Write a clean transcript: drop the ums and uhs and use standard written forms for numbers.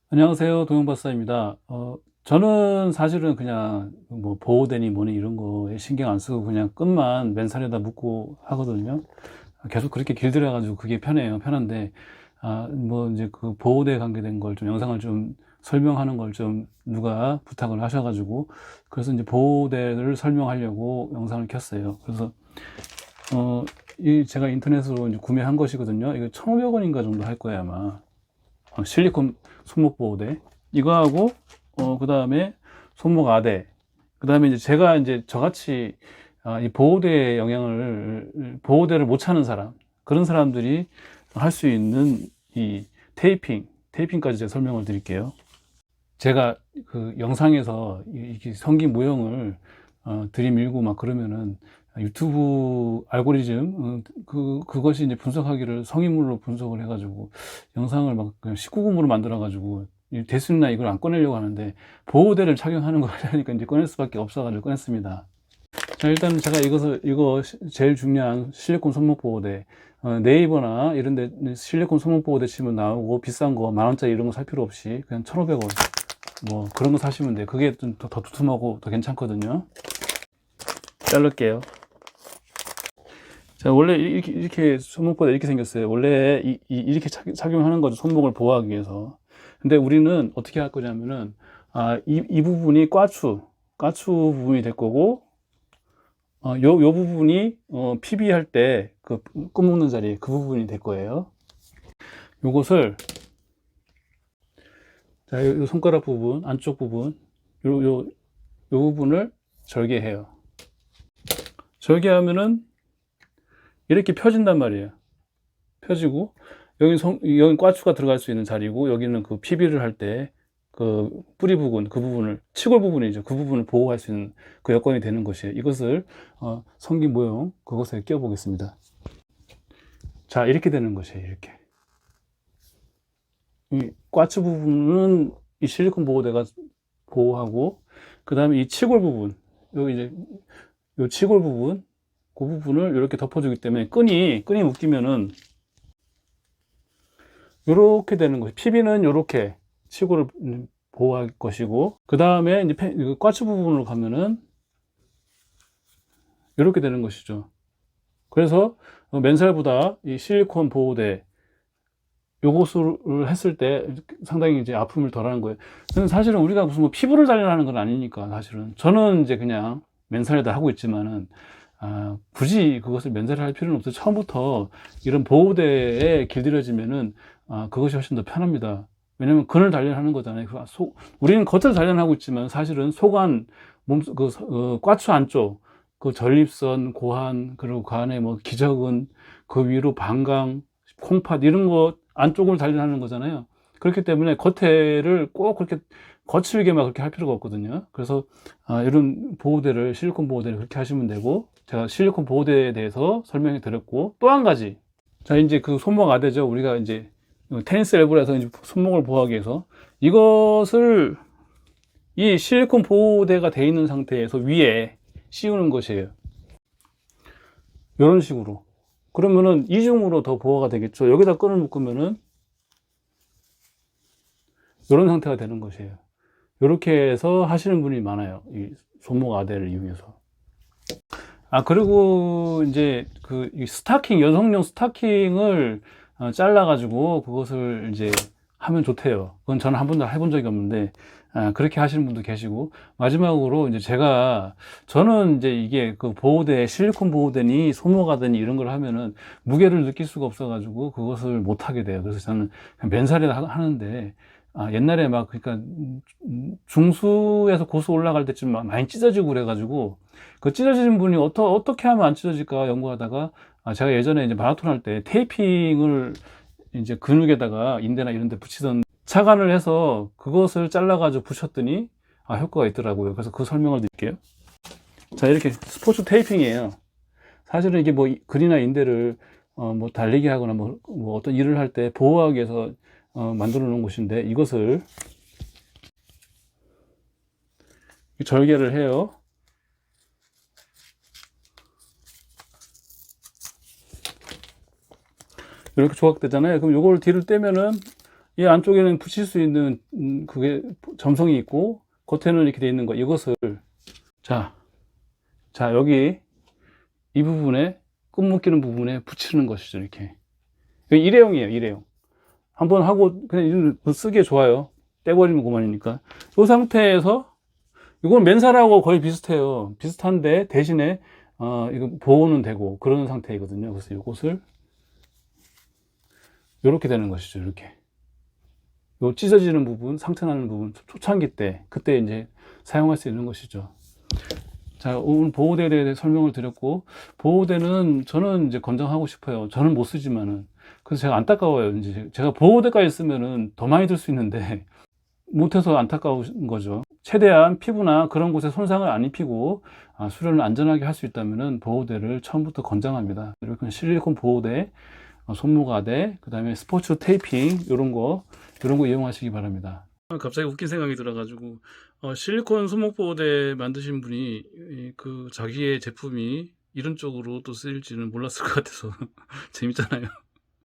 안녕하세요. 동영박사입니다. 저는 사실은 그냥 뭐 보호대니 뭐니 이런 거에 신경 안 쓰고 그냥 끈만 맨살에다 묶고 하거든요. 계속 그렇게 길들여가지고 그게 편해요. 편한데, 뭐 이제 그 보호대에 관계된 걸 좀 영상을 좀 설명하는 걸 좀 누가 부탁을 하셔가지고, 그래서 이제 보호대를 설명하려고 영상을 켰어요. 그래서, 어, 이 제가 인터넷으로 이제 구매한 것이거든요. 이거 1,500원인가 정도 할 거예요, 아마. 실리콘 손목 보호대 이거하고 그 다음에 손목 아대 그 다음에 이제 제가 이제 저같이 이 보호대의 영향을 보호대를 못 차는 사람 그런 사람들이 할 수 있는 이 테이핑까지 제가 설명을 드릴게요. 제가 그 영상에서 이렇게 성기 모형을 들이밀고 막 그러면은 유튜브 알고리즘 그것이 이제 분석하기를 성인물로 분석을 해가지고 영상을 막 19금으로 만들어가지고 됐으나 이걸 안 꺼내려고 하는데 보호대를 착용하는 거 하려니까 이제 꺼낼 수밖에 없어가지고 꺼냈습니다. 자, 일단 제가 이거 제일 중요한 실리콘 손목 보호대 네이버나 이런 데 실리콘 손목 보호대 치면 나오고 비싼 거 10,000원짜리 이런 거 살 필요 없이 그냥 1,500원 뭐 그런 거 사시면 돼요. 그게 좀 더 두툼하고 더 괜찮거든요. 자를게요. 자, 원래 이렇게 손목보다 이렇게 생겼어요. 원래 이렇게 착용하는 거죠. 손목을 보호하기 위해서. 근데 우리는 어떻게 할 거냐면은 이 부분이 까추 부분이 될 거고 요 부분이 PB 할 때 그 끈 묶는 자리 그 부분이 될 거예요. 요것을 자, 요 손가락 부분, 안쪽 부분 요 부분을 절개해요. 절개하면은 이렇게 펴진단 말이에요. 펴지고 여기 꽈추가 들어갈 수 있는 자리고 여기는 그 PB를 할 때 그 뿌리 부분 그 부분을 치골 부분이죠. 그 부분을 보호할 수 있는 그 여건이 되는 것이에요. 이것을 성기 모형 그것에 끼워 보겠습니다. 자, 이렇게 되는 것이에요. 이렇게 이 꽈추 부분은 이 실리콘 보호대가 보호하고 그 다음에 이 치골 부분 여기 이제 요 치골 부분 그 부분을 이렇게 덮어주기 때문에 끈이 묶이면은 요렇게 되는 거예요. PB는 요렇게 치골을 보호할 것이고 그 다음에 이제 꽈추 부분으로 가면은 요렇게 되는 것이죠. 그래서 맨살보다 이 실리콘 보호대 요것을 했을 때 상당히 이제 아픔을 덜하는 거예요. 근데 사실은 우리가 무슨 뭐 피부를 단련하는 건 아니니까 사실은 저는 이제 그냥 맨살에다 하고 있지만은 굳이 그것을 맨살에 할 필요는 없어요. 처음부터 이런 보호대에 길들여지면은 그것이 훨씬 더 편합니다. 왜냐면 근을 단련하는 거잖아요. 우리는 겉을 단련하고 있지만 사실은 속안 꽈추 안쪽 그 전립선, 고환 그리고 그 안에 뭐 기저근 그 위로 방광, 콩팥 이런 것 안쪽을 단련하는 거잖아요. 그렇기 때문에 겉에를 꼭 그렇게 거칠게 막 그렇게 할 필요가 없거든요. 그래서 이런 보호대를 실리콘 보호대를 그렇게 하시면 되고 제가 실리콘 보호대에 대해서 설명해 드렸고 또 한 가지 자 이제 그 손목 아대죠. 우리가 이제 테니스 엘보에서 이제 손목을 보호하기 위해서 이것을 이 실리콘 보호대가 되어 있는 상태에서 위에 씌우는 것이에요. 이런 식으로 그러면은 이중으로 더 보호가 되겠죠. 여기다 끈을 묶으면은 이런 상태가 되는 것이에요. 이렇게 해서 하시는 분이 많아요. 이 손목 아대를 이용해서. 그리고 이제 이 스타킹, 여성용 스타킹을 잘라가지고 그것을 이제 하면 좋대요. 그건 저는 한 번도 해본 적이 없는데, 그렇게 하시는 분도 계시고, 마지막으로 이제 저는 이제 이게 그 보호대, 실리콘 보호대니 소모가드니 이런 걸 하면은 무게를 느낄 수가 없어가지고 그것을 못 하게 돼요. 그래서 저는 그냥 맨살에 하는데, 옛날에 막, 그러니까, 중수에서 고수 올라갈 때쯤 많이 찢어지고 그래가지고, 그 찢어지는 분이 어떻게 하면 안 찢어질까 연구하다가, 제가 예전에 이제 마라톤 할 때 테이핑을 이제 근육에다가 인대나 이런 데 붙이던 착안을 해서 그것을 잘라가지고 붙였더니, 효과가 있더라고요. 그래서 그 설명을 드릴게요. 자, 이렇게 스포츠 테이핑이에요. 사실은 이게 뭐 근이나 인대를 뭐 달리기 하거나 뭐 어떤 일을 할 때 보호하기 위해서 만들어 놓은 곳인데 이것을 절개를 해요. 이렇게 조각되잖아요. 그럼 요걸 뒤를 떼면은 이 안쪽에는 붙일 수 있는 그게 점성이 있고 겉에는 이렇게 돼 있는 거, 이것을 자, 여기 이 부분에 끈 묶이는 부분에 붙이는 것이죠. 이렇게 일회용이에요. 일회용. 한번 하고 그냥 쓰기에 좋아요. 떼버리면 그만이니까. 이 상태에서 이건 맨살하고 거의 비슷해요. 비슷한데 대신에 이거 보호는 되고 그런 상태이거든요. 그래서 이것을 이렇게 되는 것이죠. 이렇게 요 찢어지는 부분, 상처나는 부분, 초창기 때 그때 이제 사용할 수 있는 것이죠. 자, 오늘 보호대에 대해 설명을 드렸고, 보호대는 저는 이제 권장하고 싶어요. 저는 못 쓰지만은. 그래서 제가 안타까워요. 이제 제가 보호대까지 쓰면은 더 많이 들 수 있는데, 못해서 안타까운 거죠. 최대한 피부나 그런 곳에 손상을 안 입히고, 수련을 안전하게 할 수 있다면은 보호대를 처음부터 권장합니다. 이렇게 실리콘 보호대, 손모가대, 그 다음에 스포츠 테이핑, 이런 거 이용하시기 바랍니다. 갑자기 웃긴 생각이 들어가지고, 실리콘 손목보호대 만드신 분이 그 자기의 제품이 이런 쪽으로 또 쓰일지는 몰랐을 것 같아서 재밌잖아요.